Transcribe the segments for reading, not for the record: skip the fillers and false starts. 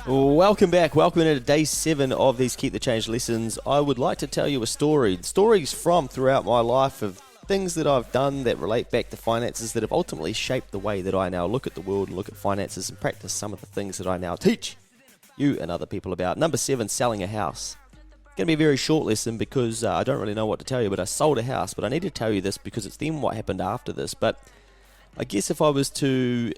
Welcome back. Welcome into day 7 of these Keep the Change lessons. I would like to tell you a story. Stories from throughout my life of things that I've done that relate back to finances that have ultimately shaped the way that I now look at the world and look at finances and practice some of the things that I now teach you and other people about. Number 7, selling a house. It's going to be a very short lesson because I don't really know what to tell you, but I sold a house. But I need to tell you this because it's then what happened after this. But I guess if I was to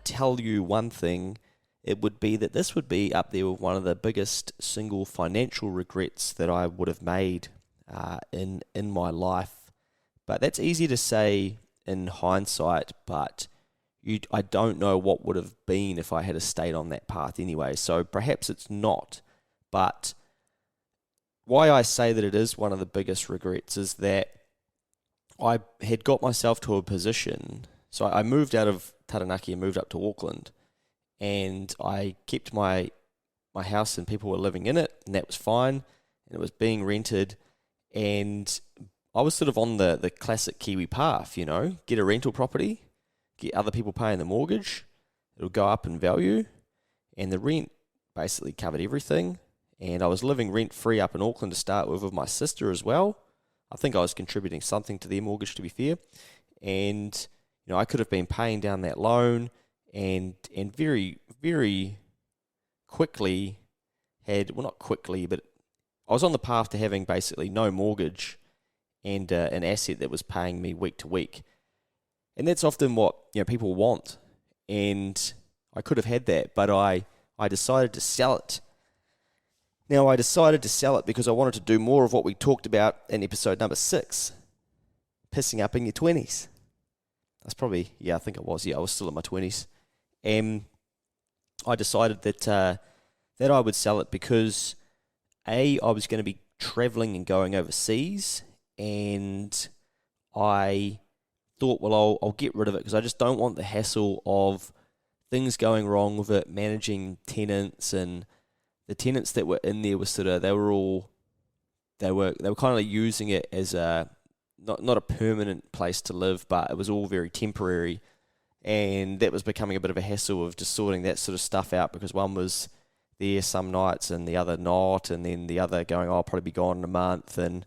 tell you one thing, it would be that this would be up there with one of the biggest single financial regrets that I would have made in my life. But that's easy to say in hindsight, but I don't know what would have been if I had stayed on that path anyway. So perhaps it's not. But why I say that it is one of the biggest regrets is that I had got myself to a position. So I moved out of Taranaki and moved up to Auckland. And I kept my house and people were living in it, and that was fine. And it was being rented, and I was sort of on the classic Kiwi path, you know, get a rental property, get other people paying the mortgage, it'll go up in value, and the rent basically covered everything. And I was living rent-free up in Auckland to start with my sister as well. I think I was contributing something to their mortgage, to be fair. And, you know, I could have been paying down that loan, and very, very quickly not quickly, but I was on the path to having basically no mortgage and an asset that was paying me week to week. And that's often what, you know, people want. And I could have had that, but I decided to sell it. Now, I decided to sell it because I wanted to do more of what we talked about in episode number 6, pissing up in your 20s. That's probably, I think it was. I was still in my 20s. And I decided that I would sell it because, I was going to be travelling and going overseas, and I thought, well, I'll get rid of it because I just don't want the hassle of things going wrong with it, managing tenants, and the tenants that were in there were they were kind of using it as a not a permanent place to live, but it was all very temporary. And that was becoming a bit of a hassle of just sorting that sort of stuff out because one was there some nights and the other not, and then the other going, I'll probably be gone in a month. And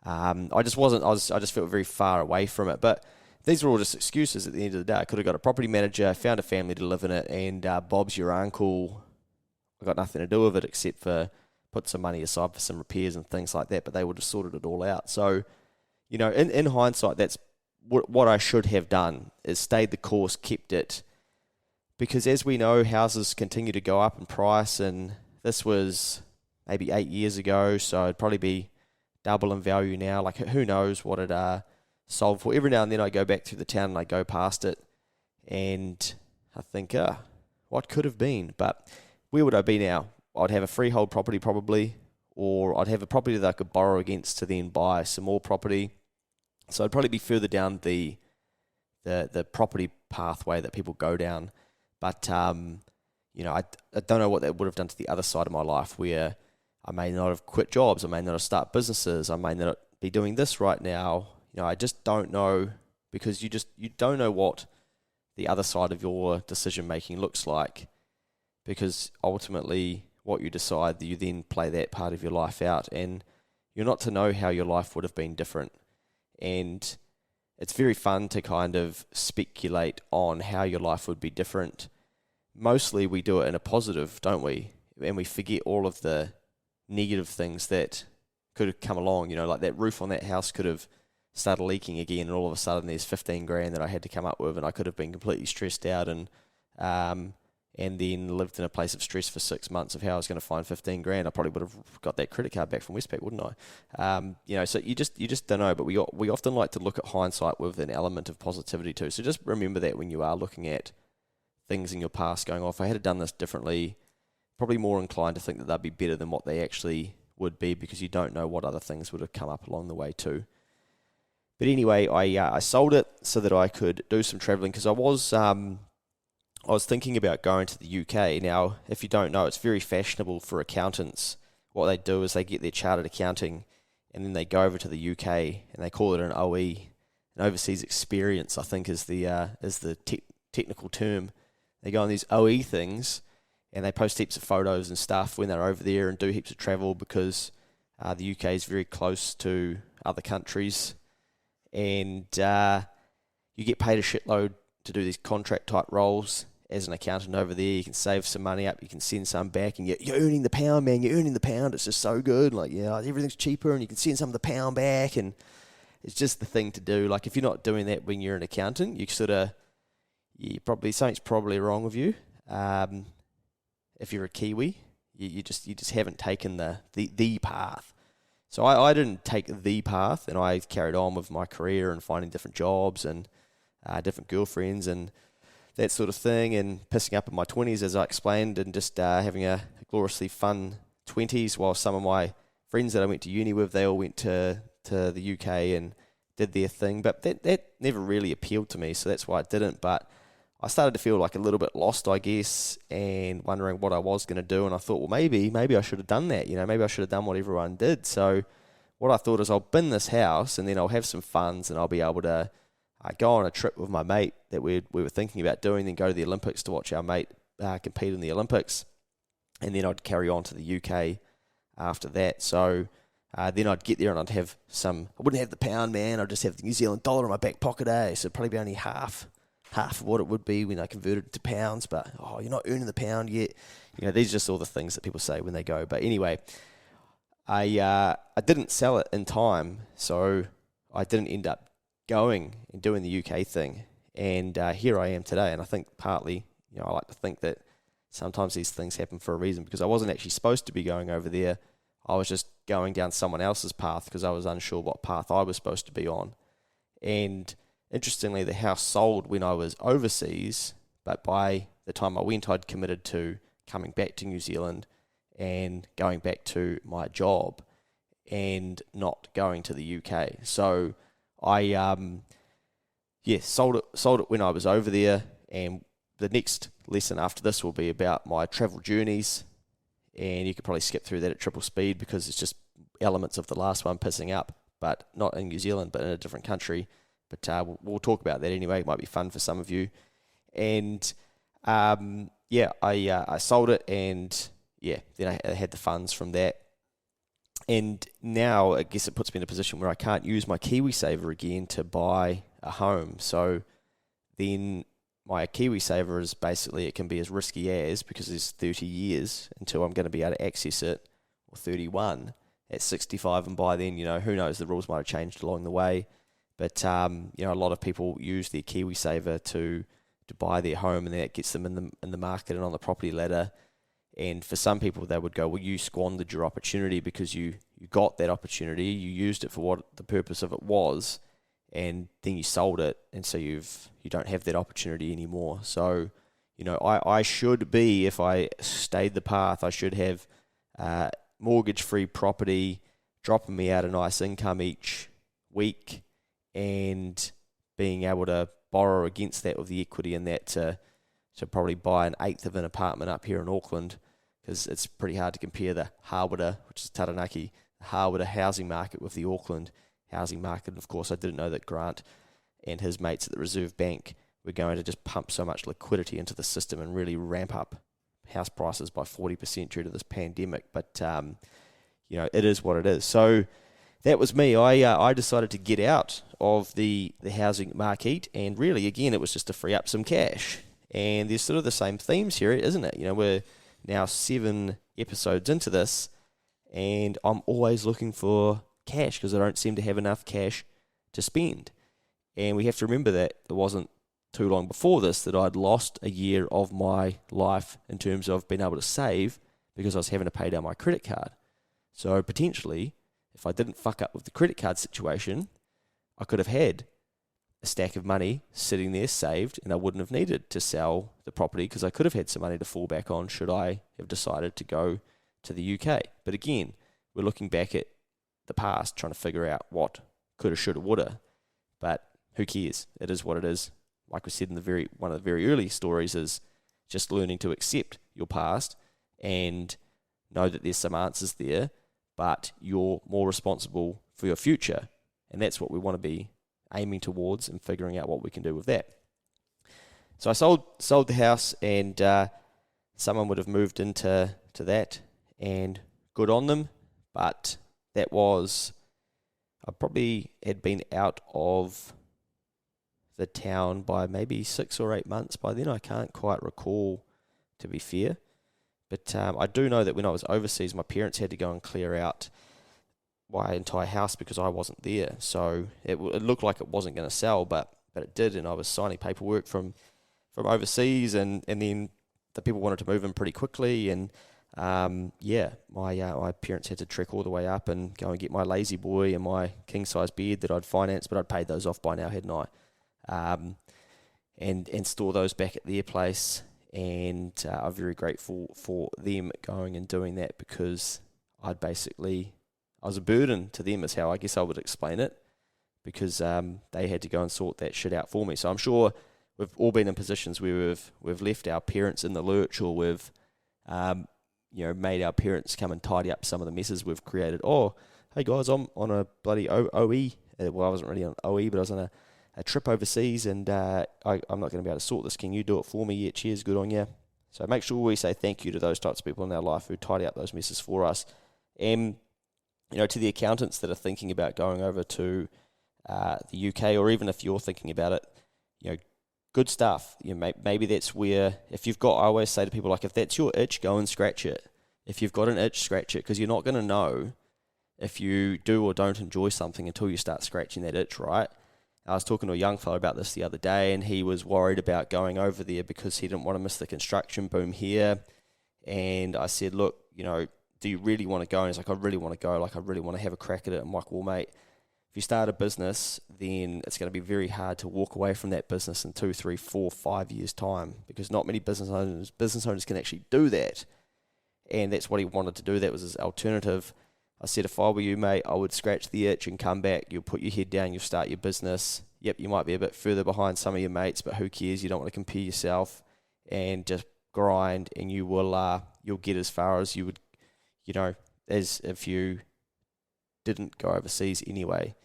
I just felt very far away from it. But these were all just excuses at the end of the day. I could have got a property manager, found a family to live in it, and Bob's your uncle. I got nothing to do with it except for put some money aside for some repairs and things like that, but they would have sorted it all out. So, you know, in hindsight, that's what I should have done, is stayed the course, kept it, because as we know, houses continue to go up in price, and this was maybe 8 years ago, so it'd probably be double in value now. Like, who knows what it sold for. Every now and then I go back through the town and I go past it, and I think, what could have been? But where would I be now? I'd have a freehold property probably, or I'd have a property that I could borrow against to then buy some more property. So I'd probably be further down the property pathway that people go down. But, you know, I don't know what that would have done to the other side of my life, where I may not have quit jobs, I may not have started businesses, I may not be doing this right now. You know, I just don't know, because you don't know what the other side of your decision making looks like, because ultimately what you decide, you then play that part of your life out, and you're not to know how your life would have been different. And it's very fun to kind of speculate on how your life would be different. Mostly we do it in a positive, don't we? And we forget all of the negative things that could have come along. You know, like that roof on that house could have started leaking again, and all of a sudden there's 15 grand that I had to come up with, and I could have been completely stressed out and then lived in a place of stress for 6 months of how I was going to find 15 grand. I probably would have got that credit card back from Westpac, wouldn't I? You know, so you just don't know. But we often like to look at hindsight with an element of positivity too. So just remember that when you are looking at things in your past, going, if I had done this differently, probably more inclined to think that they'd be better than what they actually would be, because you don't know what other things would have come up along the way too. But anyway, I sold it so that I could do some travelling, because I was thinking about going to the UK. Now, if you don't know, it's very fashionable for accountants. What they do is they get their chartered accounting, and then they go over to the UK and they call it an OE, an overseas experience, I think is the technical term. They go on these OE things, and they post heaps of photos and stuff when they're over there and do heaps of travel because the UK is very close to other countries, and you get paid a shitload to do these contract type roles as an accountant over there. You can save some money up, you can send some back, and you're earning the pound, man. You're earning the pound. It's just so good. Like, everything's cheaper, and you can send some of the pound back, and it's just the thing to do. Like, if you're not doing that when you're an accountant, something's probably wrong with you. If you're a Kiwi, you just haven't taken the path. So I didn't take the path, and I carried on with my career and finding different jobs and different girlfriends and that sort of thing, and pissing up in my 20s, as I explained, and just having a gloriously fun 20s, while some of my friends that I went to uni with, they all went to the UK and did their thing. But that never really appealed to me, so that's why I didn't. But I started to feel like a little bit lost, I guess, and wondering what I was going to do. And I thought, well, maybe I should have done that. Maybe I should have done what everyone did. So what I thought is, I'll bin this house, and then I'll have some funds, and I'll be able to go on a trip with my mate that we were thinking about doing, then go to the Olympics to watch our mate compete in the Olympics, and then I'd carry on to the UK after that. So then I'd get there and I wouldn't have the pound, man. I'd just have the New Zealand dollar in my back pocket, So it'd probably be only half of what it would be when I converted it to pounds. But you're not earning the pound yet. These are just all the things that people say when they go. But anyway, I didn't sell it in time, so I didn't end up going and doing the UK thing, and here I am today. And I think partly, I like to think that sometimes these things happen for a reason, because I wasn't actually supposed to be going over there. I was just going down someone else's path because I was unsure what path I was supposed to be on. And interestingly, the house sold when I was overseas, but by the time I went, I'd committed to coming back to New Zealand and going back to my job and not going to the UK. So I sold it when I was over there, and the next lesson after this will be about my travel journeys, and you could probably skip through that at triple speed because it's just elements of the last one pissing up, but not in New Zealand, but in a different country. But we'll talk about that anyway. It might be fun for some of you. And I sold it, and then I had the funds from that. And now I guess it puts me in a position where I can't use my Kiwisaver again to buy a home. So then my Kiwisaver is basically, it can be as risky as, because there's 30 years until I'm going to be able to access it, or 31 at 65. And by then, who knows, the rules might have changed along the way. But, a lot of people use their Kiwisaver to buy their home, and that gets them in the market and on the property ladder. And for some people, they would go, well, you squandered your opportunity because you got that opportunity, you used it for what the purpose of it was, and then you sold it, and so you don't have that opportunity anymore. So, I should be, if I stayed the path, I should have mortgage-free property, dropping me out a nice income each week, and being able to borrow against that with the equity in that to probably buy an eighth of an apartment up here in Auckland, because it's pretty hard to compare the Hawera, which is Taranaki, the Hawera housing market with the Auckland housing market. And of course, I didn't know that Grant and his mates at the Reserve Bank were going to just pump so much liquidity into the system and really ramp up house prices by 40% due to this pandemic. But, it is what it is. So that was me. I decided to get out of the housing market, and really, again, it was just to free up some cash. And there's sort of the same themes here, isn't it? We're now 7 episodes into this, and I'm always looking for cash because I don't seem to have enough cash to spend. And we have to remember that it wasn't too long before this that I'd lost a year of my life in terms of being able to save, because I was having to pay down my credit card. So potentially, if I didn't fuck up with the credit card situation, I could have had a stack of money sitting there saved, and I wouldn't have needed to sell the property because I could have had some money to fall back on should I have decided to go to the UK. But again, we're looking back at the past, trying to figure out what coulda, shoulda, woulda. But who cares? It is what it is. Like we said in one of the very early stories, is just learning to accept your past and know that there's some answers there, but you're more responsible for your future. And that's what we want to be aiming towards and figuring out what we can do with that. So I sold the house, and someone would have moved into that, and good on them. But that was, I probably had been out of the town by maybe 6 or 8 months by then. I can't quite recall, to be fair. But I do know that when I was overseas, my parents had to go and clear out my entire house because I wasn't there. So it looked like it wasn't going to sell, but it did, and I was signing paperwork from overseas, and then the people wanted to move in pretty quickly, and my parents had to trek all the way up and go and get my lazy boy and my king size bed that I'd financed, but I'd paid those off by now, hadn't I? And store those back at their place, and I'm very grateful for them going and doing that, because I was a burden to them, is how I guess I would explain it, because they had to go and sort that shit out for me. So I'm sure we've all been in positions where we've left our parents in the lurch, or we've made our parents come and tidy up some of the messes we've created. Oh, hey guys, I'm on a bloody OE. Well, I wasn't really on OE, but I was on a trip overseas, and I'm not going to be able to sort this. Can you do it for me? Yeah, cheers, good on you. So make sure we say thank you to those types of people in our life who tidy up those messes for us. And to the accountants that are thinking about going over to the UK, or even if you're thinking about it, good stuff. Maybe that's where, if you've got, I always say to people, like, if that's your itch, go and scratch it. If you've got an itch, scratch it, because you're not going to know if you do or don't enjoy something until you start scratching that itch, right? I was talking to a young fellow about this the other day, and he was worried about going over there because he didn't want to miss the construction boom here. And I said, look, do you really want to go? And he's like, I really want to go. Like, I really want to have a crack at it. I'm like, well, mate, if you start a business, then it's going to be very hard to walk away from that business in 2, 3, 4, 5 years' time, because not many business owners can actually do that. And that's what he wanted to do. That was his alternative. I said, if I were you, mate, I would scratch the itch and come back. You'll put your head down, you'll start your business. Yep, you might be a bit further behind some of your mates, but who cares? You don't want to compare yourself, and just grind, and you'll get as far as you would, as if you didn't go overseas anyway,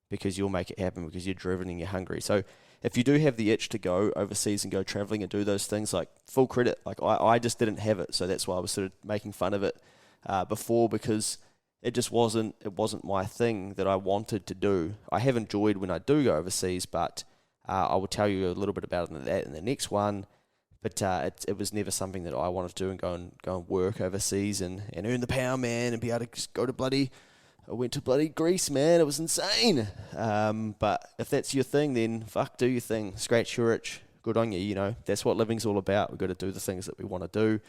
because you'll make it happen, because you're driven and you're hungry. So if you do have the itch to go overseas and go traveling and do those things, like, full credit. Like, I just didn't have it, so that's why I was sort of making fun of it before, because it just wasn't my thing that I wanted to do. I have enjoyed when I do go overseas, but I will tell you a little bit about that in the next one. But it was never something that I wanted to do, and go and work overseas and earn the pound, man, and be able to just go to I went to bloody Greece, man. It was insane. But if that's your thing, then fuck, do your thing. Scratch your itch. Good on you, That's what living's all about. We've got to do the things that we want to do.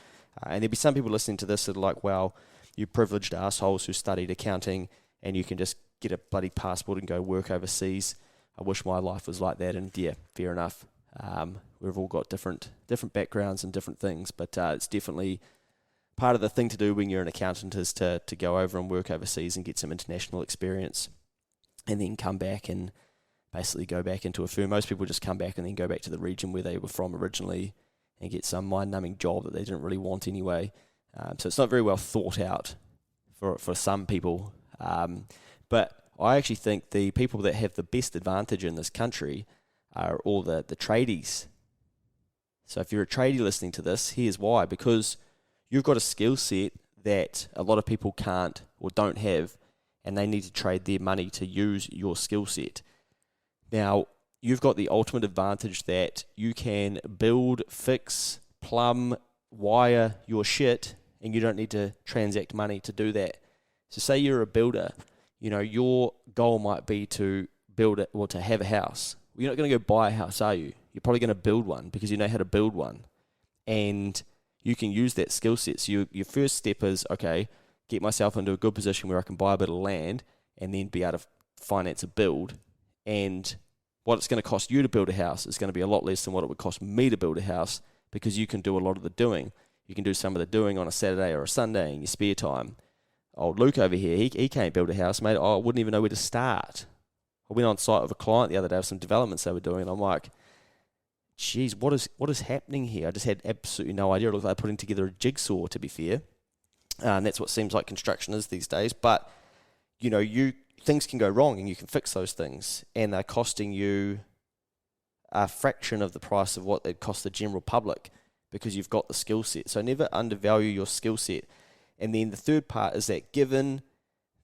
And there'll be some people listening to this that are like, well, you privileged assholes who studied accounting, and you can just get a bloody passport and go work overseas. I wish my life was like that, and yeah, fair enough. We've all got different backgrounds and different things, but it's definitely part of the thing to do when you're an accountant, is to go over and work overseas and get some international experience, and then come back and basically go back into a firm. Most people just come back and then go back to the region where they were from originally and get some mind-numbing job that they didn't really want anyway. So it's not very well thought out for some people. But I actually think the people that have the best advantage in this country are all the tradies. So if you're a tradie listening to this, here's why. Because you've got a skill set that a lot of people can't or don't have, and they need to trade their money to use your skill set. Now, you've got the ultimate advantage that you can build, fix, plumb, wire your shit, and you don't need to transact money to do that. So say you're a builder, your goal might be to build it, or to have a house. Well, you're not going to go buy a house, are you? You're probably going to build one, because you know how to build one. And you can use that skill set. So your first step is, okay, get myself into a good position where I can buy a bit of land, and then be able to finance a build. And what it's going to cost you to build a house is going to be a lot less than what it would cost me to build a house, because you can do a lot of the doing. You can do some of the doing on a Saturday or a Sunday in your spare time. Old Luke over here, he can't build a house, mate. I wouldn't even know where to start. I went on site with a client the other day of some developments they were doing, and I'm like, geez, what is happening here? I just had absolutely no idea. It looked like putting together a jigsaw, to be fair. And that's what seems like construction is these days. But, things can go wrong, and you can fix those things, and they're costing you a fraction of the price of what they'd cost the general public. because you've got the skill set. So never undervalue your skill set. And then the third part is that given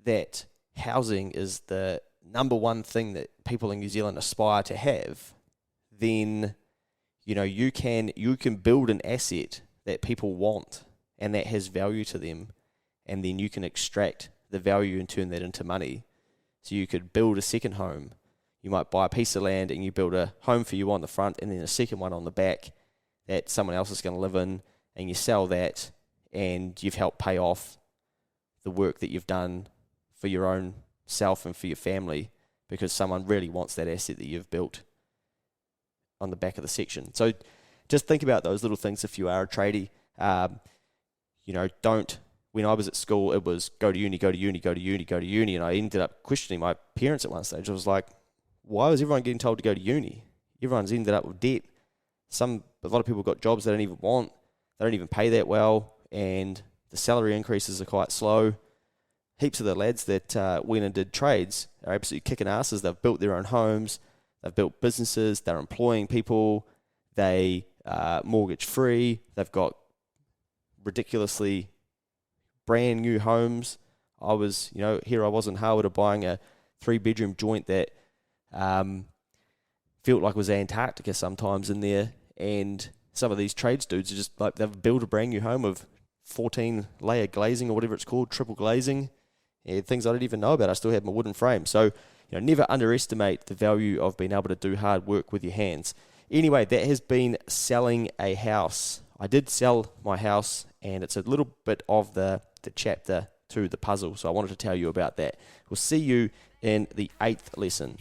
that housing is the number one thing that people in New Zealand aspire to have, then you can build an asset that people want and that has value to them, and then you can extract the value and turn that into money. So you could build a second home. You might buy a piece of land and you build a home for you on the front and then a second one on the back that someone else is going to live in, and you sell that and you've helped pay off the work that you've done for your own self and for your family because someone really wants that asset that you've built on the back of the section. So just think about those little things if you are a tradie. When I was at school, it was go to uni, go to uni, go to uni, go to uni, and I ended up questioning my parents at one stage. I was like, why was everyone getting told to go to uni? Everyone's ended up with debt. A lot of people got jobs they don't even want. They don't even pay that well, and the salary increases are quite slow. Heaps of the lads that went and did trades are absolutely kicking asses. They've built their own homes. They've built businesses. They're employing people. They are mortgage free. They've got ridiculously brand new homes. I was in Harwood buying a 3-bedroom joint that felt like it was Antarctica sometimes in there. And some of these trades dudes are just like, they've built a brand new home of 14 layer glazing or whatever it's called, triple glazing, and things I didn't even know about. I still had my wooden frame. So, never underestimate the value of being able to do hard work with your hands. Anyway, that has been selling a house. I did sell my house, and it's a little bit of the chapter to the puzzle. So I wanted to tell you about that. We'll see you in the 8th lesson.